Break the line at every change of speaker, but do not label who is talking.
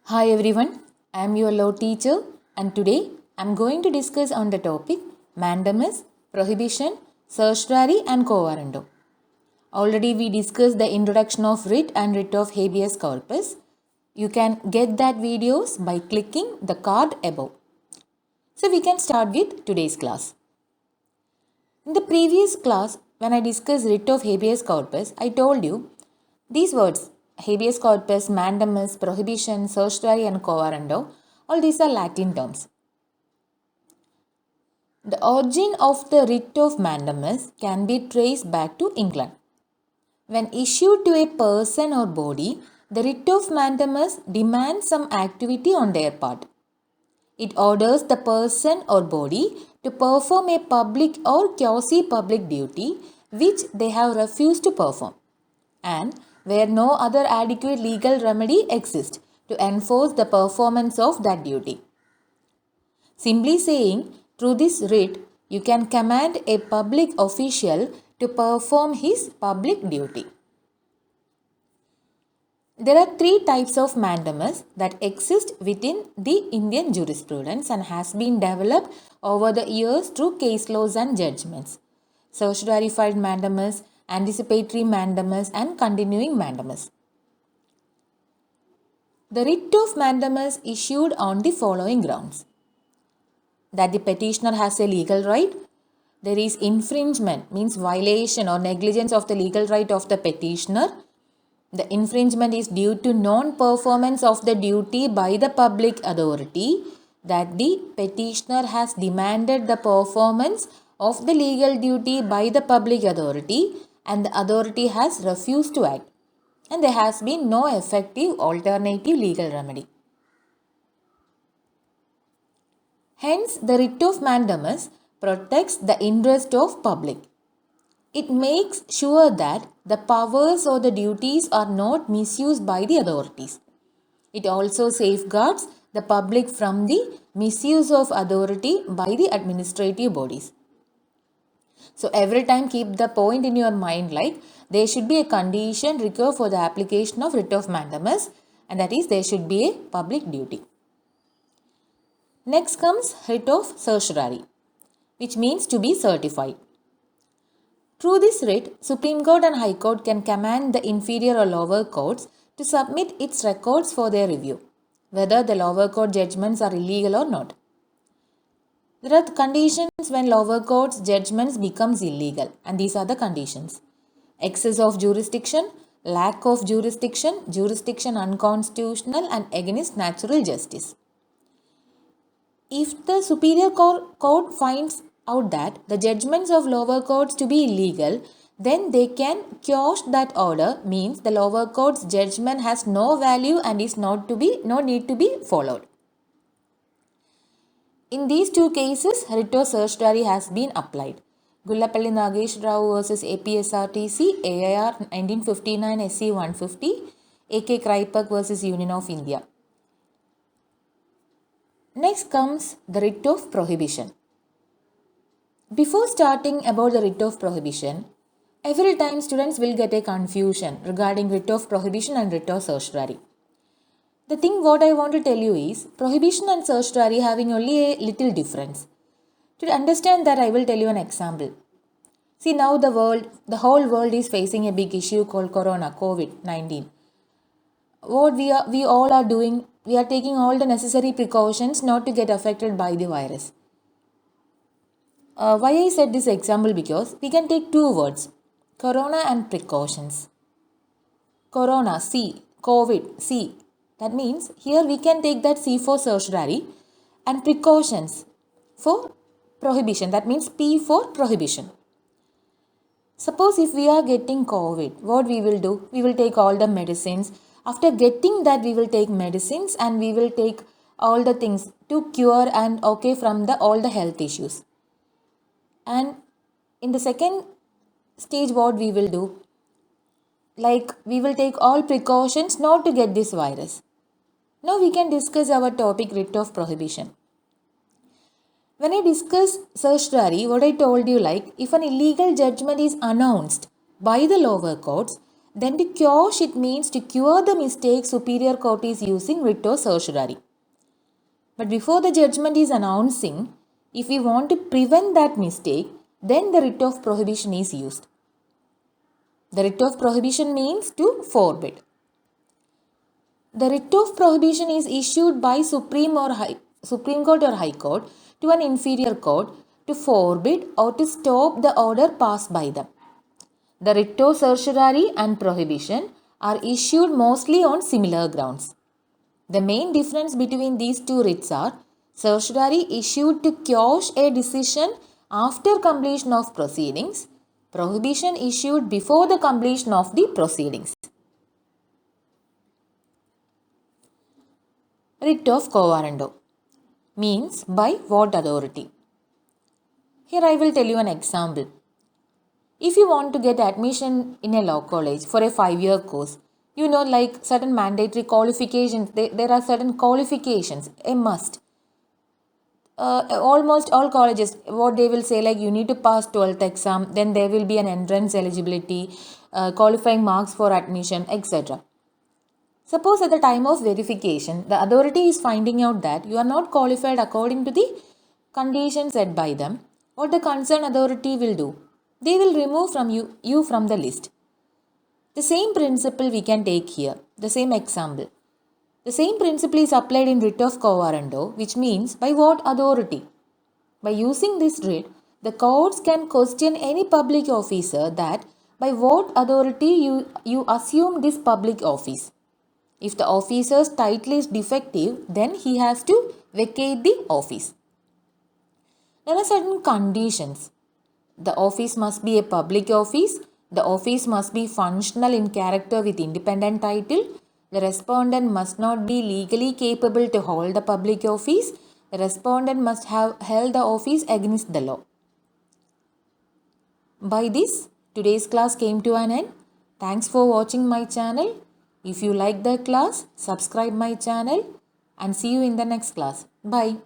Hi everyone, I am your law teacher and today I am going to discuss on the topic mandamus, prohibition, certiorari and quo warranto. Already we discussed the introduction of writ and writ of habeas corpus. You can get that videos by clicking the card above. So we can start with today's class. In the previous class, when I discussed writ of habeas corpus, I told you these words habeas corpus, mandamus, prohibition, certiorari, and quo warranto, all these are Latin terms. The origin of the writ of mandamus can be traced back to England. When issued to a person or body, the writ of mandamus demands some activity on their part. It orders the person or body to perform a public or quasi-public duty which they have refused to perform, and where no other adequate legal remedy exists to enforce the performance of that duty. Simply saying, through this writ, you can command a public official to perform his public duty. There are three types of mandamus that exist within the Indian jurisprudence and has been developed over the years through case laws and judgments. Certiorari filed mandamus, anticipatory mandamus and continuing mandamus. The writ of mandamus issued on the following grounds: that the petitioner has a legal right, there is infringement means violation or negligence of the legal right of the petitioner. The infringement is due to non-performance of the duty by the public authority, that the petitioner has demanded the performance of the legal duty by the public authority and the authority has refused to act, and there has been no effective alternative legal remedy. Hence, the writ of mandamus protects the interest of public. It makes sure that the powers or the duties are not misused by the authorities. It also safeguards the public from the misuse of authority by the administrative bodies. So every time keep the point in your mind like there should be a condition required for the application of writ of mandamus, and that is there should be a public duty. Next comes writ of certiorari, which means to be certified. Through this writ, Supreme Court and High Court can command the inferior or lower courts to submit its records for their review, whether the lower court judgments are illegal or not. There are conditions when lower court's judgments becomes illegal, and these are the conditions: excess of jurisdiction, lack of jurisdiction, jurisdiction unconstitutional and against natural justice. If the superior court finds out that the judgments of lower courts to be illegal, then they can quash that order, means the lower court's judgment has no value and is no need to be followed. In these two cases, writ of certiorari has been applied. Gullapalli Nagesh Rao versus APSRTC, AIR 1959 SC 150, AK Kraipak versus Union of India. Next comes the writ of prohibition. Before starting about the writ of prohibition, every time students will get a confusion regarding writ of prohibition and writ of certiorari. The thing what I want to tell you is prohibition and certiorari having only a little difference. To understand that, I will tell you an example. See, now the whole world is facing a big issue called Corona, COVID-19. What we all are doing, we are taking all the necessary precautions not to get affected by the virus. Why I said this example? Because we can take two words, Corona and precautions. Corona, C, COVID, C. That means here we can take that C for certiorari and precautions for prohibition. That means P for prohibition. Suppose if we are getting COVID, what we will do? We will take all the medicines. After getting that, we will take medicines and we will take all the things to cure and from all the health issues. And in the second stage, what we will do? Like we will take all precautions not to get this virus. Now we can discuss our topic writ of prohibition. When I discuss certiorari, what I told you, like if an illegal judgment is announced by the lower courts Then to quash, it means to cure the mistake superior court is using writ or certiorari. But before the judgment is announcing, if we want to prevent that mistake, then the writ of prohibition is used. The writ of prohibition means to forbid. The writ of prohibition is issued by Supreme Court or High Court to an inferior court to forbid or to stop the order passed by them. The writ of certiorari and prohibition are issued mostly on similar grounds. The main difference between these two writs are certiorari issued to quash a decision after completion of proceedings, prohibition issued before the completion of the proceedings. Writ of quo warranto means by what authority? Here I will tell you an example. If you want to get admission in a law college for a 5-year course, you know, like certain mandatory qualifications, there are certain qualifications, a must. Almost all colleges, what they will say, like you need to pass 12th exam, then there will be an entrance eligibility, qualifying marks for admission, etc. Suppose at the time of verification, the authority is finding out that you are not qualified according to the conditions set by them. What the concerned authority will do? They will remove from you from the list. The same principle we can take here, the same example. The same principle is applied in writ of quo warranto, which means by what authority? By using this writ, the courts can question any public officer that by what authority you assume this public office. If the officer's title is defective, then he has to vacate the office. There are certain conditions. The office must be a public office. The office must be functional in character with independent title. The respondent must not be legally capable to hold the public office. The respondent must have held the office against the law. By this, today's class came to an end. Thanks for watching my channel. If you like the class, subscribe my channel and see you in the next class. Bye.